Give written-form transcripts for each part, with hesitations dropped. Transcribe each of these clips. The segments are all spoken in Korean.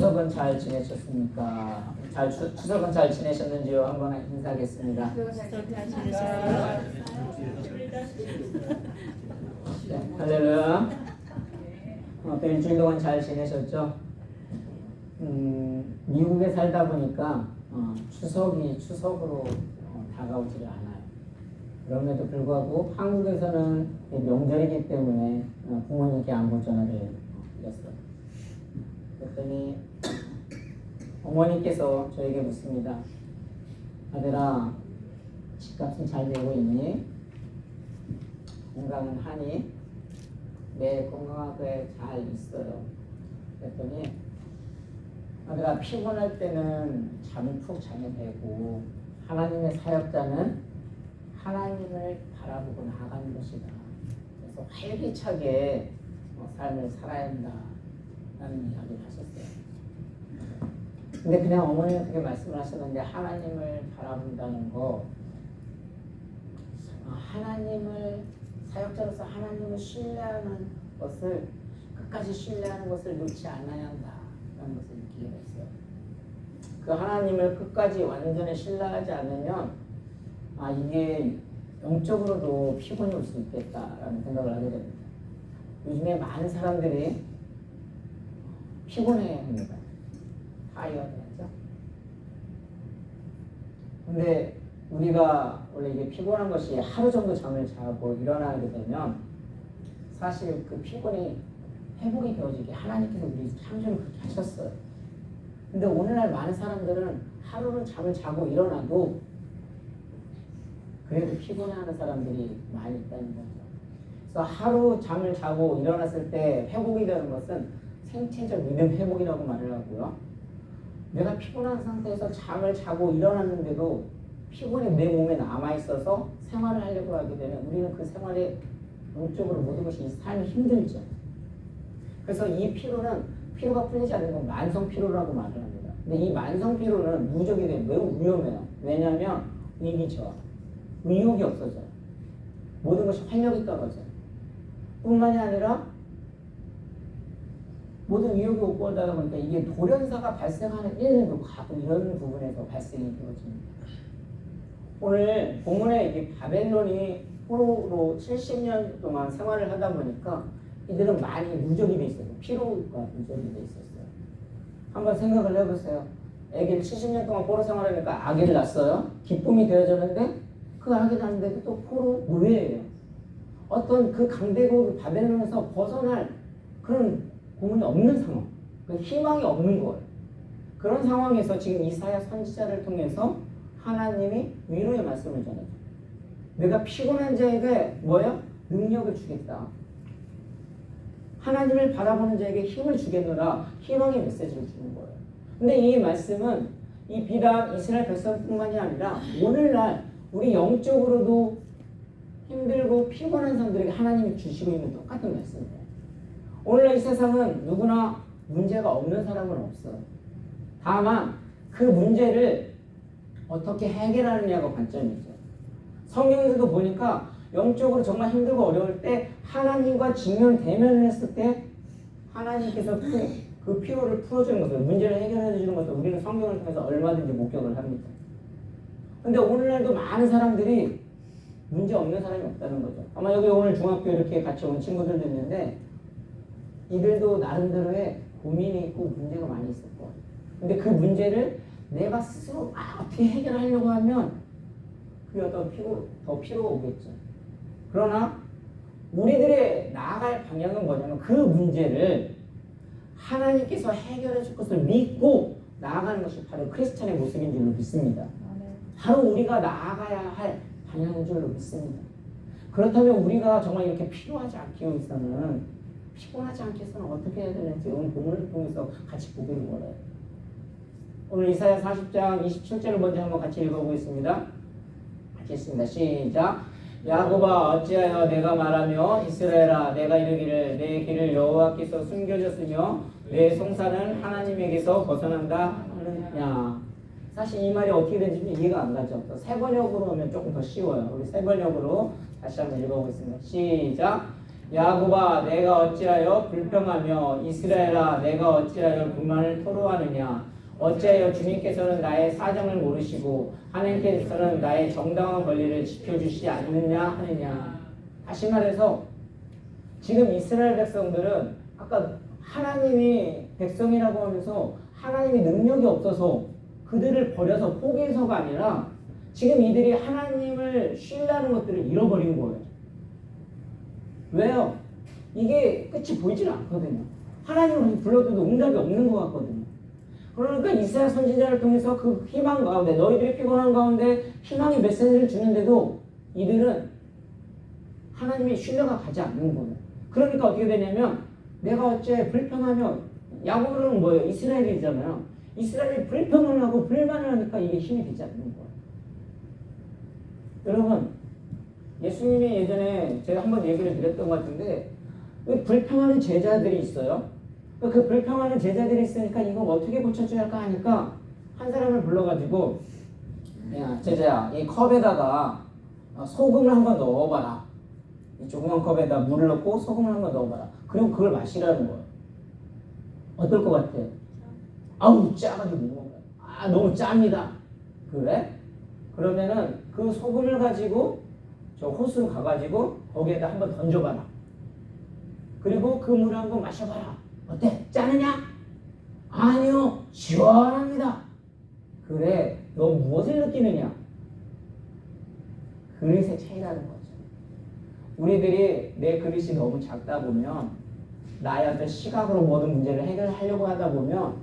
추석은 잘 지내셨습니까? 추석은 잘 지내셨는지요? 한번 인사하겠습니다. 네, 할렐루야. 또 일주일 동안 잘 지내셨죠? 미국에 살다 보니까 추석이 추석으로 다가오지를 않아요. 그럼에도 불구하고 한국에서는 명절이기 때문에 부모님께 안부 전화를 드렸어요. 그랬더니 어머니께서 저에게 묻습니다. 아들아, 집값은 잘 되고 있니? 건강은 하니? 네, 건강하게 잘 있어요. 그랬더니 아들아, 피곤할 때는 잠을 푹 자면 되고 하나님의 사역자는 하나님을 바라보고 나아가는 것이다. 그래서 활기차게 삶을 살아야 한다 라는 이야기를 하셨어요. 근데 그냥 어머니는 그렇게 말씀을 하셨는데, 하나님을 바라본다는 거, 하나님을, 사역자로서 하나님을 신뢰하는 것을, 끝까지 신뢰하는 것을 놓지 않아야 한다라는 것을 느끼게 됐어요. 그 하나님을 끝까지 완전히 신뢰하지 않으면 이게 영적으로도 피곤이 올 수 있겠다라는 생각을 하게 됩니다. 요즘에 많은 사람들이 피곤해 합니다. 타이어드죠. 근데 우리가 원래 이게 피곤한 것이 하루 정도 잠을 자고 일어나게 되면 사실 그 피곤이 회복이 되어지게 하나님께서 우리 창조를 그렇게 하셨어요. 근데 오늘날 많은 사람들은 하루는 잠을 자고 일어나도 그래도 피곤해하는 사람들이 많이 있다는 거죠. 그래서 하루 잠을 자고 일어났을 때 회복이 되는 것은 생체적 리듬 회복이라고 말을 하고요. 내가 피곤한 상태에서 잠을 자고 일어났는데도 피곤이 내 몸에 남아있어서 생활을 하려고 하게 되면 우리는 그 생활에 영적으로 모든 것이 이 삶이 힘들죠. 그래서 이 피로가 풀리지 않는 건 만성 피로라고 말을 합니다. 근데 이 만성 피로는 누적이 되면 매우 위험해요. 왜냐하면 위기죠. 의욕이 없어져요. 모든 것이 활력이 떨어져요. 뿐만이 아니라 모든 의욕이 없고하다 보니까 이게 돌연사가 발생하는 일도 가끔 이런 부분에서 발생이 되어집니다. 오늘 본문에 이게 바벨론이 포로로 70년 동안 생활을 하다 보니까 이들은 많이 누적이 돼 있어요. 피로가 누적이 돼 있었어요. 한번 생각을 해보세요. 아기를 70년 동안 포로 생활하니까 아기를 낳았어요. 기쁨이 되어졌는데 그 아기 낳는데도 또 포로 노예예요. 어떤 그 강대국 바벨론에서 벗어날 그런 고문이 없는 상황, 그러니까 희망이 없는 거예요. 그런 상황에서 지금 이사야 선지자를 통해서 하나님이 위로의 말씀을 전해요. 내가 피곤한 자에게 뭐예요? 능력을 주겠다. 하나님을 바라보는 자에게 힘을 주겠노라, 희망의 메시지를 주는 거예요. 근데 이 말씀은 이 비단 이스라엘 백성뿐만이 아니라 오늘날 우리 영적으로도 힘들고 피곤한 사람들에게 하나님이 주시고 있는 똑같은 말씀이에요. 오늘날 이 세상은 누구나 문제가 없는 사람은 없어요. 다만 그 문제를 어떻게 해결하느냐가 관점이죠. 성경에서도 보니까 영적으로 정말 힘들고 어려울 때 하나님과 직면대면을 했을 때 하나님께서 그 피로를 풀어주는 것을, 문제를 해결해 주는 것을 우리는 성경을 통해서 얼마든지 목격을 합니다. 근데 오늘날도 많은 사람들이 문제 없는 사람이 없다는 거죠. 아마 여기 오늘 중학교 이렇게 같이 온 친구들도 있는데 이들도 나름대로의 고민이 있고 문제가 많이 있을 거예요. 근데 그 문제를 내가 스스로 어떻게 해결하려고 하면 그게 더 피로가 오겠죠. 그러나 우리들의 나아갈 방향은 뭐냐면 그 문제를 하나님께서 해결해 줄 것을 믿고 나아가는 것이 바로 크리스찬의 모습인 줄로 믿습니다. 바로 우리가 나아가야 할 방향인 줄로 믿습니다. 그렇다면 우리가 정말 이렇게 필요하지 않기 위해서는, 피곤하지 않기 위해서는 어떻게 해야 되는지 오늘 본문을 통해서 같이 보기를 원해요. 오늘 이사야 40장 27절을 먼저 한번 같이 읽어보겠습니다. 같이 읽습니다. 시작. 야곱아, 어찌하여 내가 말하며 이스라엘아 내가 이르기를 내 길을 여호와께서 숨겨졌으며 내 송사는 하나님에게서 벗어난다 하느냐. 사실 이 말이 어떻게 되는지 이해가 안 가죠. 세 번역으로 하면 조금 더 쉬워요. 우리 세 번역으로 다시 한번 읽어보겠습니다. 시작. 야곱아 내가 어찌하여 불평하며 이스라엘아 내가 어찌하여 불만을 토로하느냐. 어찌하여 주님께서는 나의 사정을 모르시고 하나님께서는 나의 정당한 권리를 지켜주시지 않느냐 하느냐. 다시 말해서 지금 이스라엘 백성들은 아까 하나님이 백성이라고 하면서 하나님이 능력이 없어서 그들을 버려서 포기해서가 아니라 지금 이들이 하나님을 신뢰하는 것들을 잃어버린 거예요. 왜요? 이게 끝이 보이질 않거든요. 하나님을 불러도 응답이 없는 것 같거든요. 그러니까 이사야 선지자를 통해서 그 희망 가운데 너희들이 피곤한 가운데 희망의 메시지를 주는데도 이들은 하나님의 신뢰가 가지 않는 거예요. 그러니까 어떻게 되냐면 내가 어째 불평하면 야곱은 뭐예요? 이스라엘이잖아요. 이스라엘이 불평을 하고 불만을 하니까 이게 힘이 되지 않는 거예요. 여러분 예수님이 예전에 제가 한번 얘기를 드렸던 것 같은데 불평하는 제자들이 있어요. 그 불평하는 제자들이 있으니까 이거 어떻게 고쳐줘야 할까 하니까 한 사람을 불러가지고 야 제자야 이 컵에다가 소금을 한번 넣어봐라. 이 조그만 컵에다 물을 넣고 소금을 한번 넣어봐라. 그럼 그걸 마시라는 거예요. 어떨 것 같아? 아우 짜가지고 못 먹어요. 아 너무 짭니다. 그래? 그러면은 그 소금을 가지고 저 호수 가가지고 거기에다 한번 던져봐라. 그리고 그 물을 한번 마셔봐라. 어때? 짜느냐? 아니요. 시원합니다. 그래. 너 무엇을 느끼느냐? 그릇의 차이라는 거죠. 우리들이 내 그릇이 너무 작다 보면 나의 어떤 시각으로 모든 문제를 해결하려고 하다 보면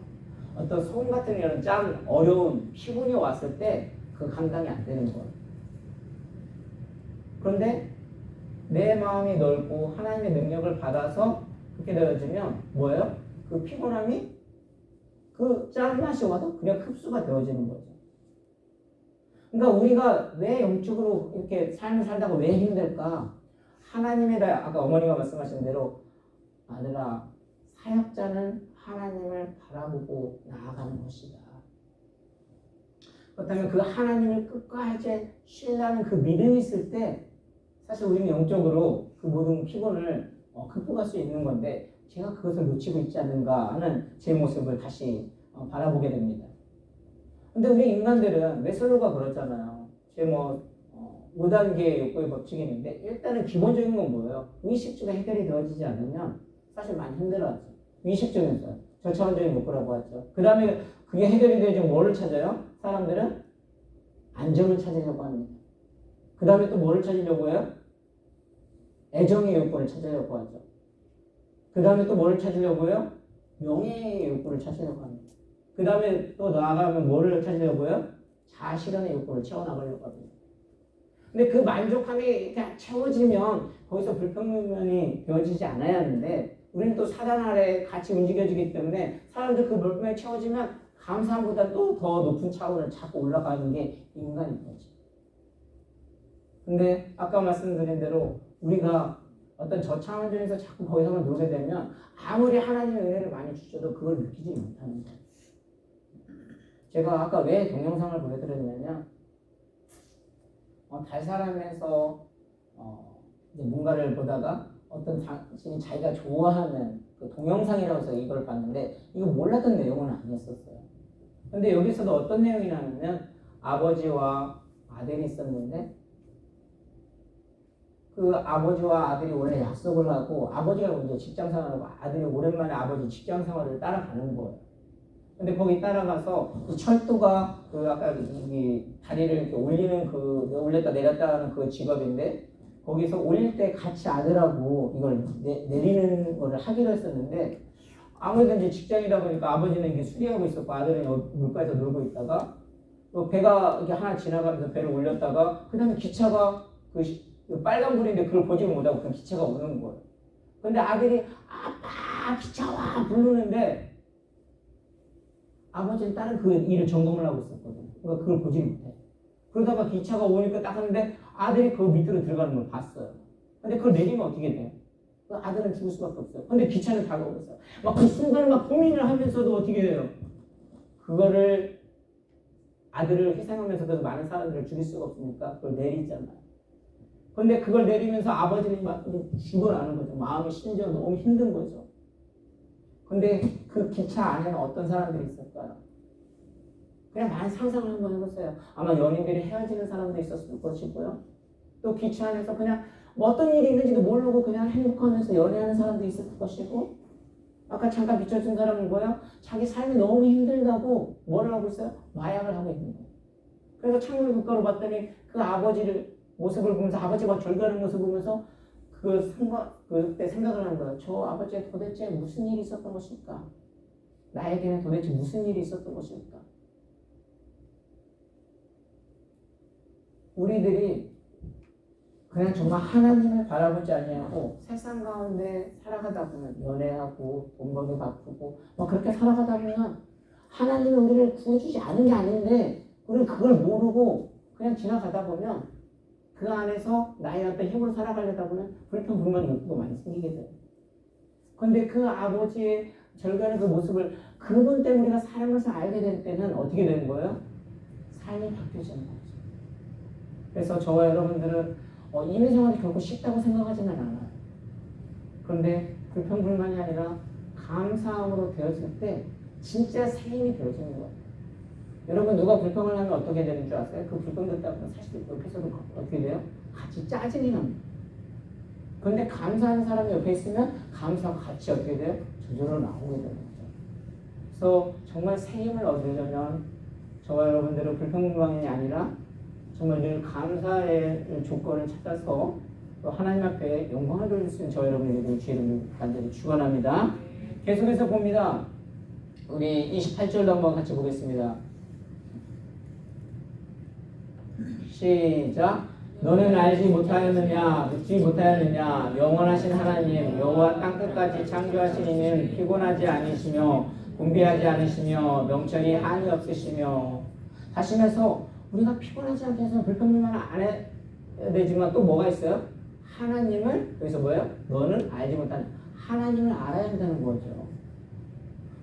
어떤 소금 같은 이런 짠 어려운 피곤이 왔을 때 그 감당이 안 되는 거예요. 그런데 내 마음이 넓고 하나님의 능력을 받아서 그렇게 되어지면 뭐예요? 그 피곤함이 그 짠맛이 와도 그냥 흡수가 되어지는 거죠. 그러니까 우리가 왜 영적으로 이렇게 삶을 살다가 왜 힘들까? 하나님에 대해 아까 어머니가 말씀하신 대로 아들아 사역자는 하나님을 바라보고 나아가는 것이다. 그렇다면 그 하나님을 끝까지 신뢰하는 그 믿음이 있을 때 사실 우리는 영적으로 그 모든 피곤을 극복할 수 있는 건데 제가 그것을 놓치고 있지 않는가 하는 제 모습을 다시 바라보게 됩니다. 근데 우리 인간들은 웨슬로가 그렇잖아요. 제 5단계 욕구의 법칙이 있는데 일단은 기본적인 건 뭐예요? 의식주가 해결이 되어지지 않으면 사실 많이 힘들어하죠. 의식주면서 저차원적인 욕구라고 하죠. 그 다음에 그게 해결이 되지 뭐를 찾아요? 사람들은 안정을 찾으려고 합니다. 그 다음에 또 뭐를 찾으려고 해요? 애정의 욕구를 찾으려고 하죠. 그 다음에 또 뭐를 찾으려고 해요? 명예의 욕구를 찾으려고 합니다. 그 다음에 또 나아가면 뭐를 찾으려고 해요? 자아실현의 욕구를 채워나가려고 합니다. 근데 그 만족함이 채워지면 거기서 불평면이 되어지지 않아야 하는데 우리는 또 사단 아래 같이 움직여지기 때문에 사람들 그 불평이 채워지면 감사함보다 또 더 높은 차원을 자꾸 올라가는 게 인간인 거지. 근데 아까 말씀드린 대로 우리가 어떤 저차원적에서 자꾸 거기서만 놀게 되면 아무리 하나님의 은혜를 많이 주셔도 그걸 느끼지 못하는 거예요. 제가 아까 왜 동영상을 보여드렸냐면 달사람에서 뭔가를 보다가 어떤 당신이 자기가 좋아하는 그 동영상이라고 해서 이걸 봤는데 이거 몰랐던 내용은 아니었었어요. 근데 여기서도 어떤 내용이 나오냐면 아버지와 아들이 있었는데 그 아버지와 아들이 원래 약속을 하고 아버지가 먼저 직장생활을 하고 아들이 오랜만에 아버지 직장생활을 따라가는 거예요. 근데 거기 따라가서 이 철도가 그 아까 이 다리를 이렇게 올리는 그 올렸다 내렸다 하는 그 직업인데 거기서 올릴 때 같이 아들하고 이걸 내리는 거를 하기로 했었는데 아무래도 이제 직장이다 보니까 아버지는 이게 수리하고 있었고 아들은 물가에서 놀고 있다가 또 배가 이렇게 하나 지나가면서 배를 올렸다가 그 다음에 기차가 그 빨간불인데 그걸 보지를 못하고 그 기차가 오는 거예요. 근데 아들이 아빠 기차 와 부르는데 아버지는 다른 그 일을 점검을 하고 있었거든요. 그러니까 그걸 보지 못해. 그러다가 기차가 오니까 딱 하는데 아들이 그 밑으로 들어가는 걸 봤어요. 근데 그걸 내리면 어떻게 돼요? 그 아들은 죽을 수밖에 없어요. 근데 기차는 다가오고 있어요. 막 그 순간 막 고민을 하면서도 어떻게 해요? 그거를 아들을 희생하면서도 많은 사람들을 죽일 수가 없으니까 그걸 내리잖아요. 근데 그걸 내리면서 아버지는 막 죽어나는 거죠. 마음이 심지어 너무 힘든 거죠. 근데 그 기차 안에는 어떤 사람들이 있을까요? 그냥 많은 상상을 한번 해보세요. 아마 연인들이 헤어지는 사람도 있었을 것이고요. 또 기차 안에서 그냥 뭐 어떤 일이 있는지도 모르고 그냥 행복하면서 연애하는 사람도 있을 것이고, 아까 잠깐 비춰준 사람은 뭐야? 자기 삶이 너무 힘들다고 뭐를 하고 있어요? 마약을 하고 있는 거예요. 그래서 창문 국가로 봤더니 그 아버지를 모습을 보면서 아버지가 절규하는 모습을 보면서 그때 생각을 하는 거예요. 저 아버지가 도대체 무슨 일이 있었던 것일까? 나에게는 도대체 무슨 일이 있었던 것일까? 우리들이 그냥 정말 하나님을 바라보지 아니하고 세상 가운데 살아가다 보면 연애하고 돈 벌기 바쁘고 뭐 그렇게 살아가다 보면 하나님이 우리를 구해주지 않은 게 아닌데 우리는 그걸 모르고 그냥 지나가다 보면 그 안에서 나의 어떤 힘으로 살아가려다 보면 불평불만 욕구가 많이 생기게 돼요. 그런데 그 아버지의 절규하는 그 모습을 그분 때문에 우리가 사는 것을 알게 될 때는 어떻게 되는 거예요? 삶이 바뀌어지는 거죠. 그래서 저와 여러분들은 인생활이 결코 쉽다고 생각하지는 않아요. 그런데 불평불만이 아니라 감사함으로 되었을 때 진짜 새 힘이 되어지는 거예요. 여러분 누가 불평을 하면 어떻게 되는 줄 아세요? 그 불평 듣다 보면 사실 옆에서도 어떻게 돼요? 같이 짜증이 납니다. 그런데 감사하는 사람이 옆에 있으면 감사가 같이 어떻게 돼요? 저절로 나오게 되는 거죠. 그래서 정말 새 힘을 얻으려면 저와 여러분들은 불평불만이 아니라 정말 늘 감사의 조건을 찾아서 또 하나님 앞에 영광을 돌릴 수 있는 저와 여러분에게 지혜를 간절히 축원합니다. 계속해서 봅니다. 우리 28절도 한번 같이 보겠습니다. 시작. 너는 알지 못하였느냐 묻지 못하였느냐 영원하신 하나님 여호와 땅끝까지 창조하신 이는 피곤하지 않으시며 분비하지 않으시며 명철이 한이 없으시며 하시면서 우리가 피곤하지 않게 해서 불평불만 안 해야 되지만 또 뭐가 있어요? 하나님을 여기서 뭐예요? 너는 알지 못하는 하나님을 알아야 한다는 거죠.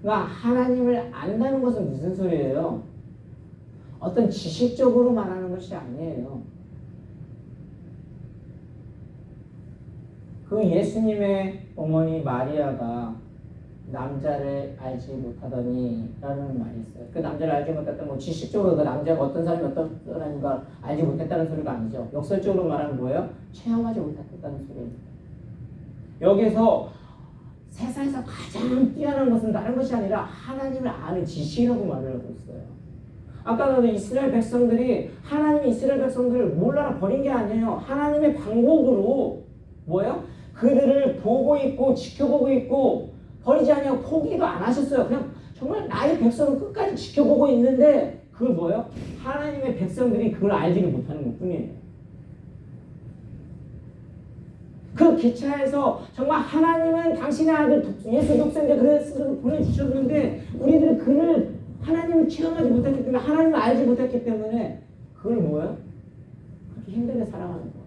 그러니까 하나님을 안다는 것은 무슨 소리예요? 어떤 지식적으로 말하는 것이 아니에요. 그 예수님의 어머니 마리아가 남자를 알지 못하더니 라는 말이 있어요. 그 남자를 알지 못했다는 건 지식적으로 그 남자가 어떤 사람이 어떤 사람인가 알지 못했다는 소리가 아니죠. 역설적으로 말하는 거예요. 체험하지 못했다는 소리입니다. 여기서 세상에서 가장 뛰어난 것은 다른 것이 아니라 하나님을 아는 지식이라고 말을 하고 있어요. 아까도 이스라엘 백성들이 하나님이 이스라엘 백성들을 몰라라 버린 게 아니에요. 하나님의 방법으로 뭐예요? 그들을 보고 있고 지켜보고 있고 버리지 아니하고 포기도 안 하셨어요. 그냥 정말 나의 백성을 끝까지 지켜보고 있는데 그걸 뭐예요? 하나님의 백성들이 그걸 알지를 못하는 것뿐이에요. 그 기차에서 정말 하나님은 당신의 아들 예수 독생자 그리스도를 보내주셨는데 우리들은 그를 하나님을 체험하지 못했기 때문에 하나님을 알지 못했기 때문에 그걸 뭐예요? 그렇게 힘들게 살아가는 거예요.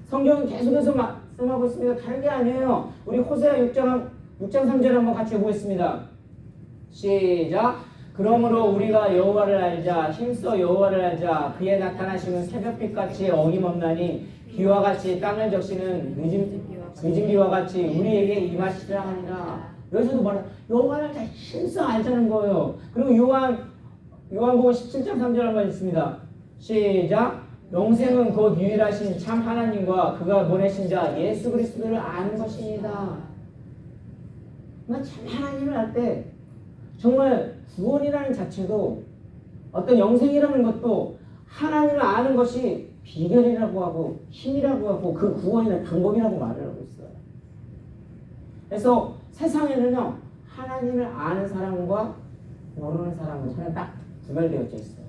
성경은 계속해서 말씀하고 있습니다. 다른 게 아니에요. 우리 호세아 6장 3절 한번 같이 보겠습니다. 시작. 그러므로 우리가 여호와를 알자 힘써 여호와를 알자 그의 나타나시는 새벽빛같이 어김없나니 비와 같이 땅을 적시는 늦은 비와 같이 우리에게 임하시리라 하니라. 여기서도 말해 여호와를 알자 힘써 알자는 거예요. 그리고 요한복음 17장 3절 한번 있습니다. 시작. 영생은 곧 유일하신 참 하나님과 그가 보내신 자 예수 그리스도를 아는 것입니다. 참 하나님을 알 때 정말 구원이라는 자체도 어떤 영생이라는 것도 하나님을 아는 것이 비결이라고 하고 힘이라고 하고 그 구원의 방법이라고 말을 하고 있어요. 그래서 세상에는요 하나님을 아는 사람과 모르는 사람은 그냥 딱 구별되어져 있어요.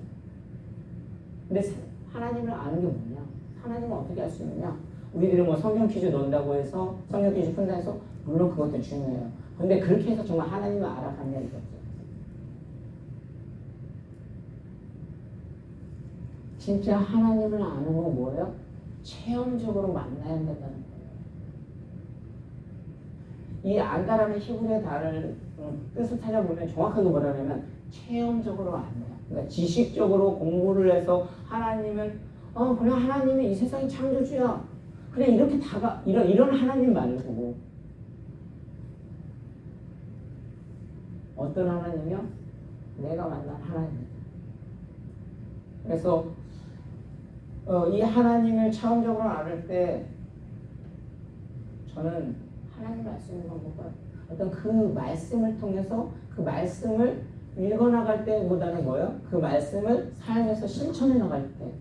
근데 하나님을 아는 게 뭐냐? 하나님을 어떻게 알 수 있느냐? 우리들은 뭐 성경 퀴즈 넣는다고 해서 성경 퀴즈 푼다 해서 물론 그것도 중요해요. 근데 그렇게 해서 정말 하나님을 알아가느냐 이거죠. 진짜 하나님을 아는 건 뭐예요? 체험적으로 만나야 된다는 거예요. 이 안다라는 히브리의 단어를 뜻을 찾아보면 정확하게 뭐라냐면 체험적으로 안다. 그러니까 지식적으로 공부를 해서 하나님을 그냥 하나님이 이 세상의 창조주야. 그냥 이렇게 이런 하나님 말고 어떤 하나님이요? 내가 만난 하나님. 그래서 이 하나님을 처음적으로 알을 때 저는 하나님 말씀인 방법과 어떤 그 말씀을 통해서 그 말씀을 읽어나갈 때보다는 뭐예요? 그 말씀을 삶에서 실천해 나갈 때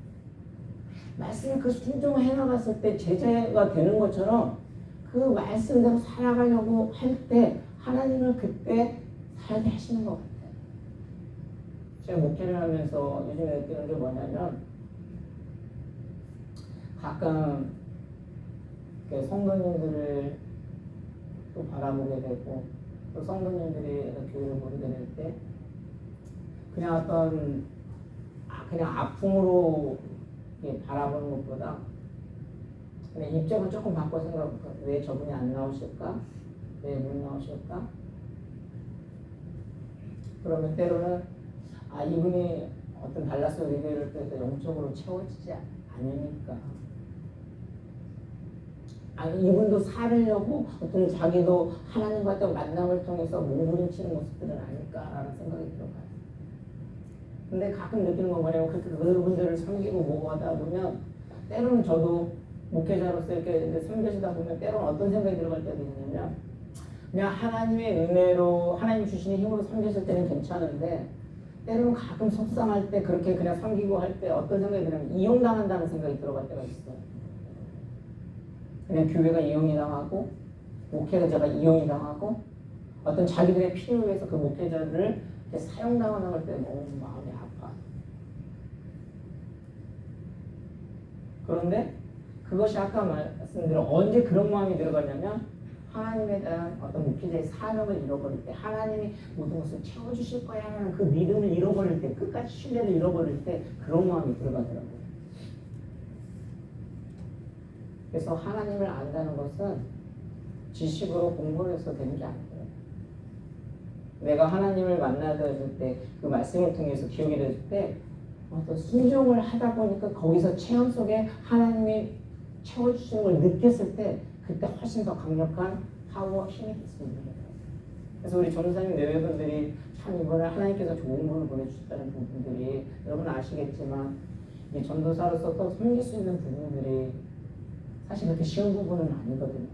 말씀을 그 순종해 나갔을 때 제자가 되는 것처럼 그 말씀대로 살아가려고 할 때 하나님을 그때 살게 하시는 것 같아요. 제가 목회를 하면서 요즘에 느끼는 게 뭐냐면 가끔 성도님들을 또 바라보게 되고 또 성도님들이 교회를 보게 될 때 그냥 어떤 그냥 아픔으로 바라보는 것보다 그냥 입장을 조금 바꿔 생각해볼까? 왜 저분이 안 나오실까? 왜 못 나오실까? 그러면 때로는 이분이 어떤 달라스 리뷰를 통해서 영적으로 채워지지 않으니까 이분도 살으려고 어떤 자기도 하나님과 또 만남을 통해서 몸부림치는 모습들은 아닐까라는 생각이 들어가요. 근데 가끔 느끼는 건 뭐냐면 그분들을 섬기고 뭐고 하다 보면 때로는 저도 목회자로서 이렇게 섬겨지다 보면 때로는 어떤 생각이 들어갈 때도 있냐면 그냥 하나님의 은혜로 하나님 주시는 힘으로 섬겼을 때는 괜찮은데 때로는 가끔 속상할 때 그렇게 그냥 섬기고 할 때 어떤 생각이 드냐면 이용당한다는 생각이 들어갈 때가 있어요. 그냥 교회가 이용이 당하고 목회자가 이용이 당하고 어떤 자기들의 필요를 위해서 그 목회자를 사용당하는 걸 때 너무 마음이 아파. 그런데 그것이 아까 말씀드린 언제 그런 마음이 들어가냐면 하나님에 대한 어떤 목회자의 사명을 잃어버릴 때 하나님이 모든 것을 채워주실 거야 하는 그 믿음을 잃어버릴 때 끝까지 신뢰를 잃어버릴 때 그런 마음이 들어가더라고요. 그래서 하나님을 안다는 것은 지식으로 공부를 해서 되는 게 아니에요. 내가 하나님을 만나들 때 그 말씀을 통해서 기억이 될 때 어떤 순종을 하다 보니까 거기서 체험 속에 하나님이 채워주시는 걸 느꼈을 때 그때 훨씬 더 강력한 파워와 힘이 있습니다. 그래서 우리 전도사님 내외분들이 참 이번에 하나님께서 좋은 분을 보내주셨다는 부분들이 여러분 아시겠지만 이 전도사로서 또 섬길 수 있는 부분들이 사실 그렇게 쉬운 부분은 아니거든요.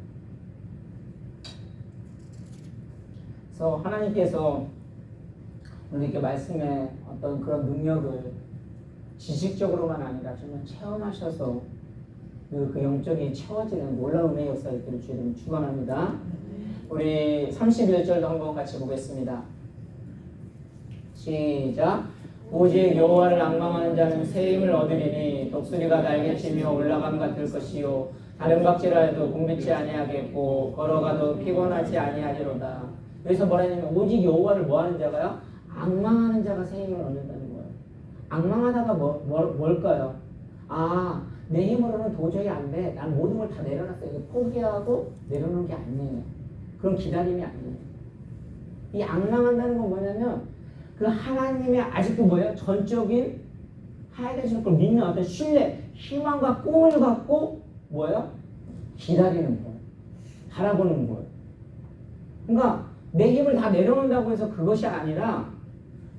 그래서 하나님께서 우리에게 말씀의 어떤 그런 능력을 지식적으로만 아니라 정말 체험하셔서 그 영적이 채워지는 놀라운 은혜의 역사를 있기를 주님 축원합니다. 우리 31절도 한번 같이 보겠습니다. 시작. 오직 여호와를 앙망하는 자는 새 힘을 얻으리니 독수리가 날개치며 올라감 같을 것이요 다른 박질하여도 굶지 아니하겠고 걸어가도 피곤하지 아니하리로다. 여기서 뭐라 했냐면 오직 여호와를 뭐하는 자가요? 앙망하는 자가 새 힘을 얻는다는 거예요. 앙망하다가 뭘까요? 내 힘으로는 도저히 안 돼. 난 모든 걸 다 내려놨어요. 이거 포기하고 내려놓은 게 아니에요. 그런 기다림이 아니에요. 이 앙망한다는 건 뭐냐면 그 하나님의 아직도 뭐예요? 전적인 하야되시는 걸 믿는 어떤 신뢰, 희망과 꿈을 갖고 뭐예요? 기다리는 거예요. 바라보는 거예요. 그러니까 내 힘을 다 내려놓는다고 해서 그것이 아니라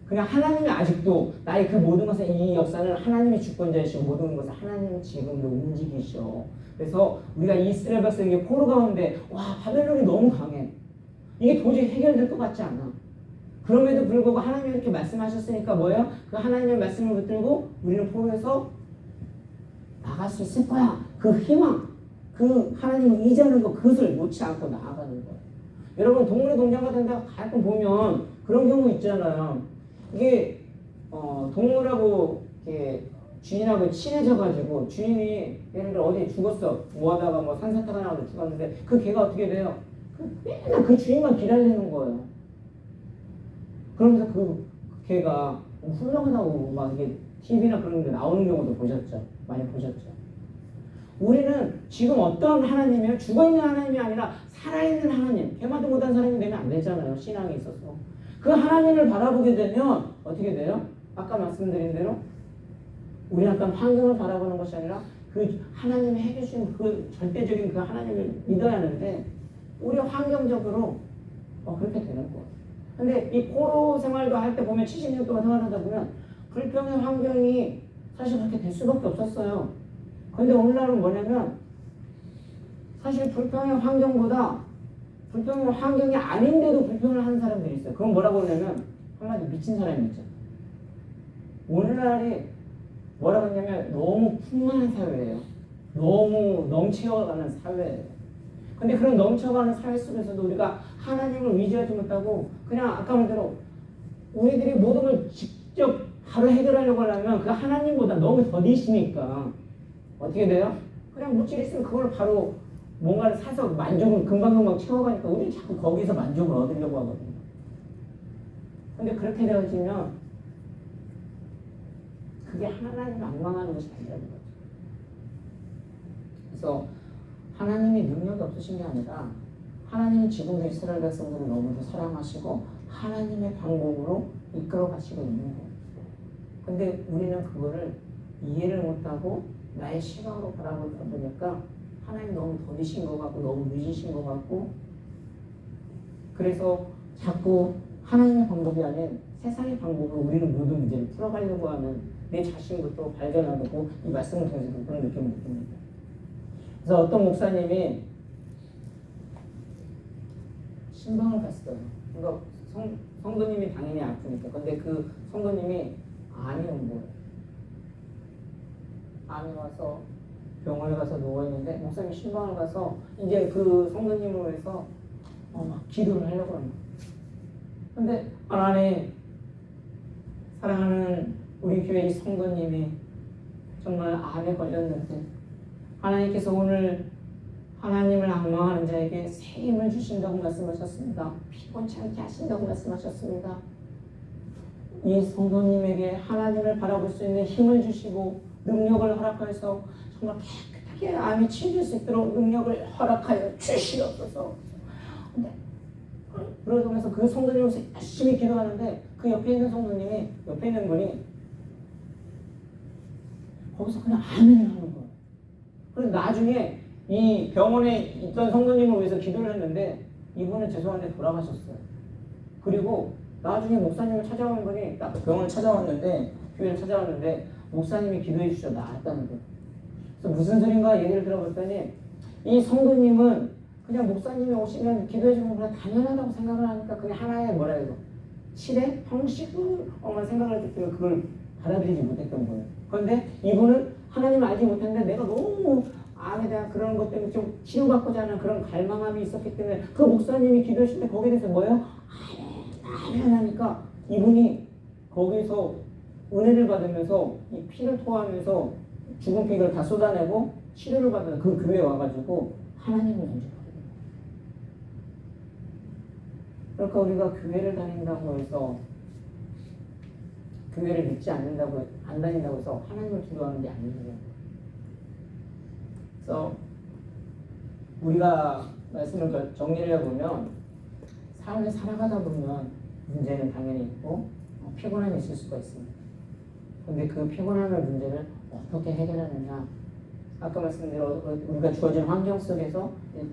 그냥 하나님이 아직도 나의 그 모든 것을 이 역사는 하나님이 주권자이시고 모든 것을 하나님이 지금도 움직이셔. 그래서 우리가 이스라엘 백성에게 포로 가운데 바벨론이 너무 강해. 이게 도저히 해결될 것 같지 않아. 그럼에도 불구하고 하나님이 이렇게 말씀하셨으니까 뭐예요? 그 하나님의 말씀을 붙들고 우리는 포로에서 나갈 수 있을 거야. 그 희망, 그 하나님을 의지하는 거 그것을 놓지 않고 나아가는 거예요. 여러분 동물의 동장 같은 데 가끔 보면 그런 경우 있잖아요. 이게 동물하고 이렇게 주인하고 친해져가지고 주인이 예를 들어 어디에 죽었어. 뭐하다가 뭐 산사태가 나와서 죽었는데 그 개가 어떻게 돼요? 맨날 그 주인만 기다리는 거예요. 그러면서 그 개가 훌륭하다고 막 이게 TV나 그런 데 나오는 경우도 보셨죠? 많이 보셨죠? 우리는 지금 어떤 하나님이에요? 죽어있는 하나님이 아니라 살아있는 하나님, 개마도 못한 사람이 되면 안 되잖아요. 신앙에 있어서. 그 하나님을 바라보게 되면 어떻게 돼요? 아까 말씀드린 대로 우리 어떤 환경을 바라보는 것이 아니라 그 하나님이 해주신 그 절대적인 그 하나님을 믿어야 하는데 우리 환경적으로 그렇게 되는 거예요. 근데 이 포로 생활도 할 때 보면 70년 동안 생활하다 보면 불평의 환경이 사실 그렇게 될 수밖에 없었어요. 근데 오늘날은 뭐냐면 사실 불평의 환경보다 불평의 환경이 아닌데도 불평을 하는 사람들이 있어요. 그건 뭐라고 하냐면 한마디 미친 사람이 있죠. 오늘날이 뭐라고 하냐면 너무 풍만한 사회예요. 너무 넘쳐가는 사회예요. 근데 그런 넘쳐가는 사회 속에서도 우리가 하나님을 의지하지 못하고 그냥 아까 말대로 우리들이 모든 걸 직접 바로 해결하려고 하려면 그 하나님보다 너무 더디시니까 어떻게 돼요? 그냥 물질 있으면 그걸 바로 뭔가를 사서 만족을 금방금방 채워가니까 우리는 자꾸 거기서 만족을 얻으려고 하거든요. 근데 그렇게 되어지면 그게 하나님을 앙망하는 것이 아니라는 거죠. 그래서 하나님이 능력이 없으신 게 아니라 하나님이 지금도 이스라엘 백성들을 너무도 사랑하시고 하나님의 방법으로 이끌어 가시고 있는 거예요. 근데 우리는 그거를 이해를 못하고 나의 시각으로 바라보다 보니까 하나님 너무 더디신 것 같고 너무 늦으신 것 같고 그래서 자꾸 하나님의 방법이 아닌 세상의 방법으로 우리는 모든 문제를 풀어가려고 하는 내 자신부터 발견하고 이 말씀을 통해서 그런 느낌을 느낍니다. 그래서 어떤 목사님이 신방을 갔어요. 그러니까 성도님이 당연히 아프니까. 근데 그 성도님이 암이 온 거예요. 암이 와서 병원에 가서 누워있는데 목사님이 신방을 가서 이제 그 성도님을 위해서 막 기도를 하려고 합니다. 근데 하나님 사랑하는 우리 교회 이 성도님이 정말 암에 걸렸는데 하나님께서 오늘 하나님을 앙망하는 자에게 새 힘을 주신다고 말씀하셨습니다. 피곤치 않게 하신다고 말씀하셨습니다. 이 성도님에게 하나님을 바라볼 수 있는 힘을 주시고 능력을 허락하여서 정말 깨끗하게 암이 치유될 수 있도록 능력을 허락하여 주시옵소서. 그러면서 그 성도님을 열심히 기도하는데 그 옆에 있는 성도님이 옆에 있는 분이 거기서 그냥 아멘을 하는 거예요. 그래서 나중에 이 병원에 있던 성도님을 위해서 기도를 했는데 이분은 죄송한데 돌아가셨어요. 그리고 나중에 목사님을 찾아오는 분이 딱 병원을 찾아왔는데 교회를 찾아왔는데 목사님이 기도해 주셔 나았다는 거예요. 그래서 무슨 소린가 얘기를 들어봤더니 이 성도님은 그냥 목사님이 오시면 기도해 주는 건 당연하다고 생각을 하니까 그게 하나의 뭐라 해요? 칠의 형식으로만 생각을 했기 때문에 그걸 받아들이지 못했던 거예요. 그런데 이분은 하나님을 알지 못했는데 내가 너무 암에 대한 그런 것 때문에 좀 치료받고자 하는 그런 갈망함이 있었기 때문에 그 목사님이 기도하실 때 거기에 대해서 뭐예요? 아멘 하니까 이분이 거기서 은혜를 받으면서 이 피를 토하면서 죽은 피를 다 쏟아내고 치료를 받는 그 교회에 와가지고 하나님을 영접하게 됩니다. 그러니까 우리가 교회를 다닌다고 해서 교회를 믿지 않는다고 안 다닌다고 해서 하나님을 두려워하는 게 아니에요. 그래서 우리가 말씀을 정리를 해보면 삶을 살아가다 보면 문제는 당연히 있고 피곤함이 있을 수가 있습니다. 근데 그 피곤함의 문제를 어떻게 해결하느냐 아까 말씀드린 우리가 주어진 환경 속에서 일단